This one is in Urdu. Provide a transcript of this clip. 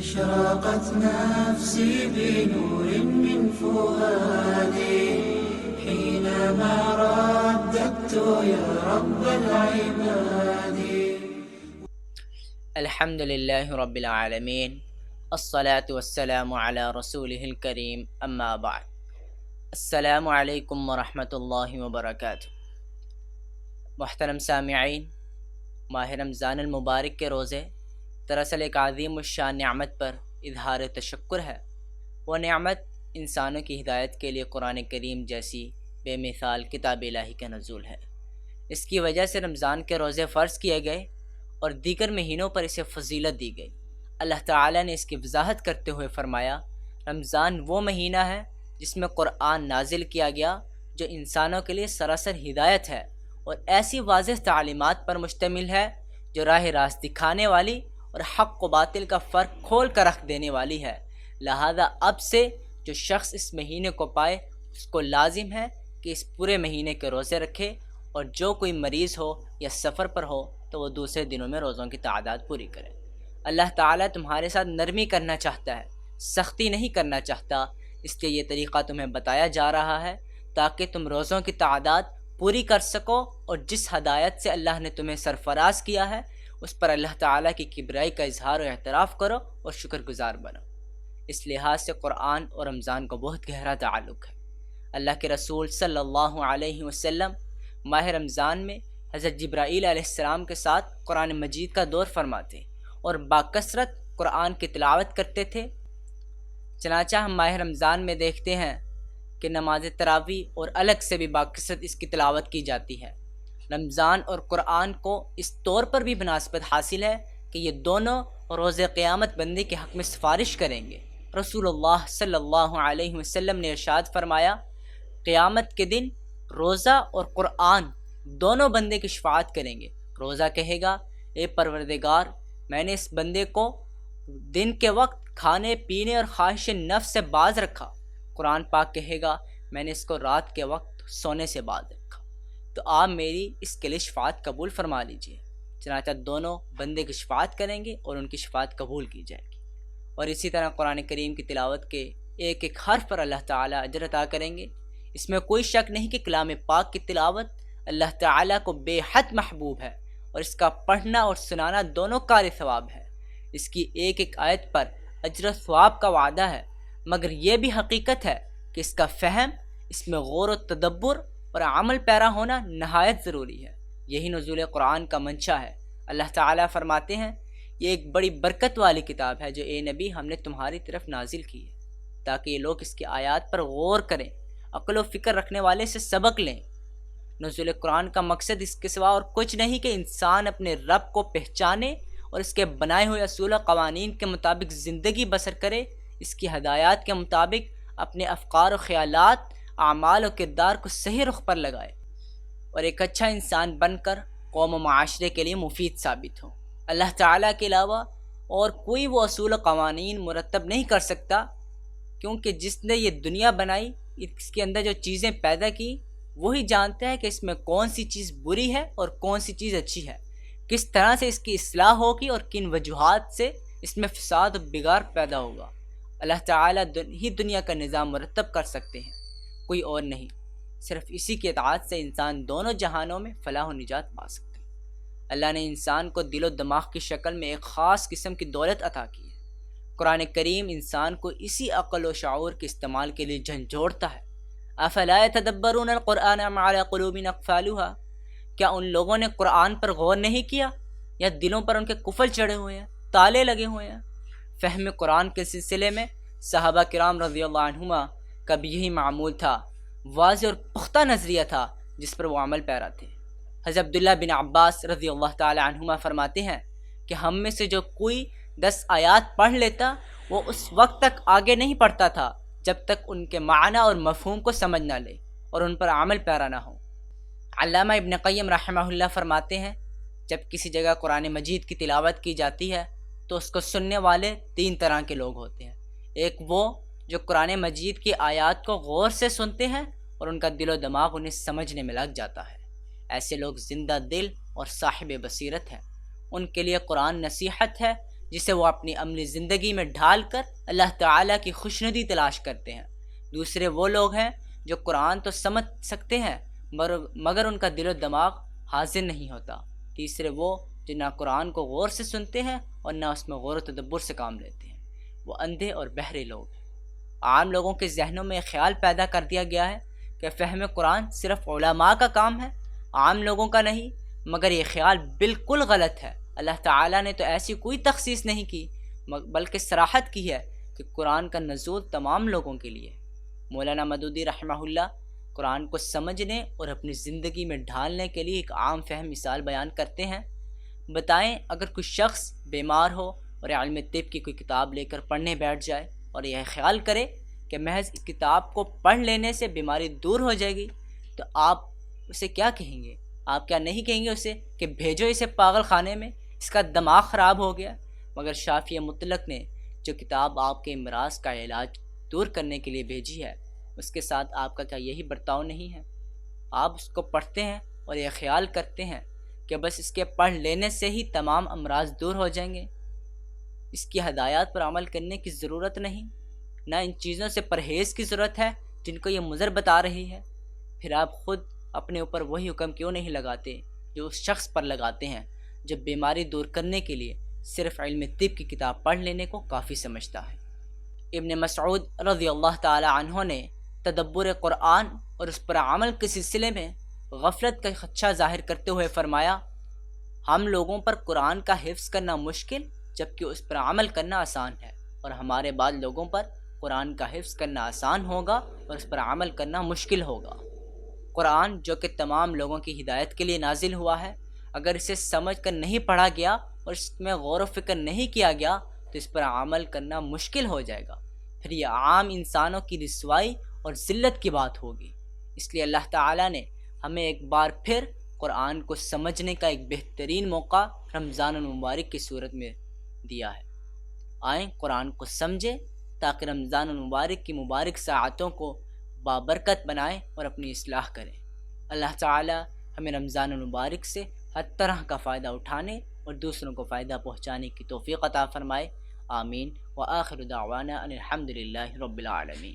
أشرقت نفسي بنور من فؤادي حينما رددت يا رب العباد. الحمد للہ رب العالمین، الصلاة والسلام علی رسولہ الکریم، اما بعد. السلام علیکم ورحمۃ اللہ وبرکاتہ. محترم سامعین، ماہ رمضان المبارک کے روزے دراصل ایک عظیم الشان نعمت پر اظہار تشکر ہے. وہ نعمت انسانوں کی ہدایت کے لیے قرآن کریم جیسی بے مثال کتاب الہی کا نزول ہے. اس کی وجہ سے رمضان کے روزے فرض کیے گئے اور دیگر مہینوں پر اسے فضیلت دی گئی. اللہ تعالیٰ نے اس کی وضاحت کرتے ہوئے فرمایا، رمضان وہ مہینہ ہے جس میں قرآن نازل کیا گیا جو انسانوں کے لیے سراسر ہدایت ہے اور ایسی واضح تعلیمات پر مشتمل ہے جو راہ راست دکھانے والی اور حق و باطل کا فرق کھول کر رکھ دینے والی ہے. لہذا اب سے جو شخص اس مہینے کو پائے اس کو لازم ہے کہ اس پورے مہینے کے روزے رکھے، اور جو کوئی مریض ہو یا سفر پر ہو تو وہ دوسرے دنوں میں روزوں کی تعداد پوری کرے. اللہ تعالیٰ تمہارے ساتھ نرمی کرنا چاہتا ہے، سختی نہیں کرنا چاہتا. اس لیے یہ طریقہ تمہیں بتایا جا رہا ہے تاکہ تم روزوں کی تعداد پوری کر سکو، اور جس ہدایت سے اللہ نے تمہیں سرفراز کیا ہے اس پر اللہ تعالیٰ کی کبریائی کا اظہار و اعتراف کرو اور شکر گزار بنو. اس لحاظ سے قرآن اور رمضان کو بہت گہرا تعلق ہے. اللہ کے رسول صلی اللہ علیہ وسلم ماہ رمضان میں حضرت جبرائیل علیہ السلام کے ساتھ قرآن مجید کا دور فرماتے اور باکثرت قرآن کی تلاوت کرتے تھے. چنانچہ ہم ماہ رمضان میں دیکھتے ہیں کہ نماز تراویح اور الگ سے بھی باکثرت اس کی تلاوت کی جاتی ہے. رمضان اور قرآن کو اس طور پر بھی مناسبت حاصل ہے کہ یہ دونوں روز قیامت بندے کے حق میں سفارش کریں گے. رسول اللہ صلی اللہ علیہ وسلم نے ارشاد فرمایا، قیامت کے دن روزہ اور قرآن دونوں بندے کی شفاعت کریں گے. روزہ کہے گا، اے پروردگار، میں نے اس بندے کو دن کے وقت کھانے پینے اور خواہش نفس سے باز رکھا. قرآن پاک کہے گا، میں نے اس کو رات کے وقت سونے سے باز رکھا، تو آپ میری اس کے لیے شفاعت قبول فرما لیجئے. چنانچہ دونوں بندے کی شفاعت کریں گے اور ان کی شفاعت قبول کی جائے گی. اور اسی طرح قرآن کریم کی تلاوت کے ایک ایک حرف پر اللہ تعالیٰ اجر عطا کریں گے. اس میں کوئی شک نہیں کہ کلام پاک کی تلاوت اللہ تعالیٰ کو بے حد محبوب ہے، اور اس کا پڑھنا اور سنانا دونوں کار ثواب ہے. اس کی ایک ایک آیت پر اجر و ثواب کا وعدہ ہے، مگر یہ بھی حقیقت ہے کہ اس کا فہم، اس میں غور و تدبر اور عمل پیرا ہونا نہایت ضروری ہے. یہی نزول قرآن کا منشا ہے. اللہ تعالیٰ فرماتے ہیں، یہ ایک بڑی برکت والی کتاب ہے جو اے نبی ہم نے تمہاری طرف نازل کی ہے تاکہ یہ لوگ اس کی آیات پر غور کریں، عقل و فکر رکھنے والے سے سبق لیں. نزول قرآن کا مقصد اس کے سوا اور کچھ نہیں کہ انسان اپنے رب کو پہچانے اور اس کے بنائے ہوئے اصول و قوانین کے مطابق زندگی بسر کرے، اس کی ہدایات کے مطابق اپنے افکار و خیالات، اعمال و کردار کو صحیح رخ پر لگائے اور ایک اچھا انسان بن کر قوم و معاشرے کے لیے مفید ثابت ہو. اللہ تعالیٰ کے علاوہ اور کوئی وہ اصول و قوانین مرتب نہیں کر سکتا، کیونکہ جس نے یہ دنیا بنائی، اس کے اندر جو چیزیں پیدا کی، وہی جانتا ہے کہ اس میں کون سی چیز بری ہے اور کون سی چیز اچھی ہے، کس طرح سے اس کی اصلاح ہوگی اور کن وجوہات سے اس میں فساد و بگاڑ پیدا ہوگا. اللہ تعالیٰ ہی دنیا کا نظام مرتب کر سکتے ہیں، کوئی اور نہیں. صرف اسی کی اطاعت سے انسان دونوں جہانوں میں فلاح و نجات پا سکتا ہے. اللہ نے انسان کو دل و دماغ کی شکل میں ایک خاص قسم کی دولت عطا کی ہے. قرآن کریم انسان کو اسی عقل و شعور کے استعمال کے لیے جھنجھوڑتا ہے. افلا يتدبرون القرآن ام علی قلوب اقفالها، کیا ان لوگوں نے قرآن پر غور نہیں کیا یا دلوں پر ان کے قفل چڑھے ہوئے ہیں، تالے لگے ہوئے ہیں؟ فہم قرآن کے سلسلے میں صحابہ کرام رضی اللہ عنہما کا بھی یہی معمول تھا. واضح اور پختہ نظریہ تھا جس پر وہ عمل پیرا تھے. حضرت عبداللہ بن عباس رضی اللہ تعالی عنہما فرماتے ہیں کہ ہم میں سے جو کوئی 10 آیات پڑھ لیتا وہ اس وقت تک آگے نہیں پڑھتا تھا جب تک ان کے معنی اور مفہوم کو سمجھ نہ لے اور ان پر عمل پیرا نہ ہو. علامہ ابن قیم رحمہ اللہ فرماتے ہیں، جب کسی جگہ قرآن مجید کی تلاوت کی جاتی ہے تو اس کو سننے والے 3 طرح کے لوگ ہوتے ہیں. ایک وہ جو قرآن مجید کی آیات کو غور سے سنتے ہیں اور ان کا دل و دماغ انہیں سمجھنے میں لگ جاتا ہے. ایسے لوگ زندہ دل اور صاحب بصیرت ہیں. ان کے لیے قرآن نصیحت ہے جسے وہ اپنی عملی زندگی میں ڈھال کر اللہ تعالیٰ کی خوشنودی تلاش کرتے ہیں۔ دوسرے وہ لوگ ہیں جو قرآن تو سمجھ سکتے ہیں مگر ان کا دل و دماغ حاضر نہیں ہوتا۔ تیسرے وہ جو نہ قرآن کو غور سے سنتے ہیں اور نہ اس میں غور و تدبر سے کام لیتے ہیں، وہ اندھے اور بہرے لوگ ہیں۔ عام لوگوں کے ذہنوں میں خیال پیدا کر دیا گیا ہے کہ فہم قرآن صرف علماء کا کام ہے، عام لوگوں کا نہیں، مگر یہ خیال بالکل غلط ہے۔ اللہ تعالیٰ نے تو ایسی کوئی تخصیص نہیں کی، بلکہ صراحت کی ہے کہ قرآن کا نزول تمام لوگوں کے لیے۔ مولانا مودودی رحمہ اللہ قرآن کو سمجھنے اور اپنی زندگی میں ڈھالنے کے لیے ایک عام فہم مثال بیان کرتے ہیں۔ بتائیں اگر کوئی شخص بیمار ہو اور علم طب کی کوئی کتاب لے کر پڑھنے بیٹھ جائے اور یہ خیال کرے کہ محض اس کتاب کو پڑھ لینے سے بیماری دور ہو جائے گی، تو آپ اسے کیا کہیں گے؟ آپ کیا نہیں کہیں گے اسے کہ بھیجو اسے پاگل خانے میں، اس کا دماغ خراب ہو گیا؟ مگر شافعی مطلق نے جو کتاب آپ کے امراض کا علاج دور کرنے کے لیے بھیجی ہے، اس کے ساتھ آپ کا کیا یہی برتاؤ نہیں ہے؟ آپ اس کو پڑھتے ہیں اور یہ خیال کرتے ہیں کہ بس اس کے پڑھ لینے سے ہی تمام امراض دور ہو جائیں گے، اس کی ہدایات پر عمل کرنے کی ضرورت نہیں، نہ ان چیزوں سے پرہیز کی ضرورت ہے جن کو یہ مضر بتا رہی ہے۔ پھر آپ خود اپنے اوپر وہی حکم کیوں نہیں لگاتے جو اس شخص پر لگاتے ہیں جو بیماری دور کرنے کے لیے صرف علم طب کی کتاب پڑھ لینے کو کافی سمجھتا ہے؟ ابن مسعود رضی اللہ تعالی عنہ نے تدبر قرآن اور اس پر عمل کے سلسلے میں غفلت کا خدشہ ظاہر کرتے ہوئے فرمایا، ہم لوگوں پر قرآن کا حفظ کرنا مشکل جبکہ اس پر عمل کرنا آسان ہے، اور ہمارے بعد لوگوں پر قرآن کا حفظ کرنا آسان ہوگا اور اس پر عمل کرنا مشکل ہوگا۔ قرآن جو کہ تمام لوگوں کی ہدایت کے لیے نازل ہوا ہے، اگر اسے سمجھ کر نہیں پڑھا گیا اور اس میں غور و فکر نہیں کیا گیا تو اس پر عمل کرنا مشکل ہو جائے گا، پھر یہ عام انسانوں کی رسوائی اور ذلت کی بات ہوگی۔ اس لیے اللہ تعالیٰ نے ہمیں ایک بار پھر قرآن کو سمجھنے کا ایک بہترین موقع رمضان المبارک کی صورت میں دیا ہے۔ آئیں قرآن کو سمجھیں تاکہ رمضان المبارک کی مبارک ساعتوں کو بابرکت بنائیں اور اپنی اصلاح کریں۔ اللہ تعالیٰ ہمیں رمضان المبارک سے ہر طرح کا فائدہ اٹھانے اور دوسروں کو فائدہ پہنچانے کی توفیق عطا فرمائے۔ آمین۔ وآخر دعوانا ان الحمد للہ رب العالمین۔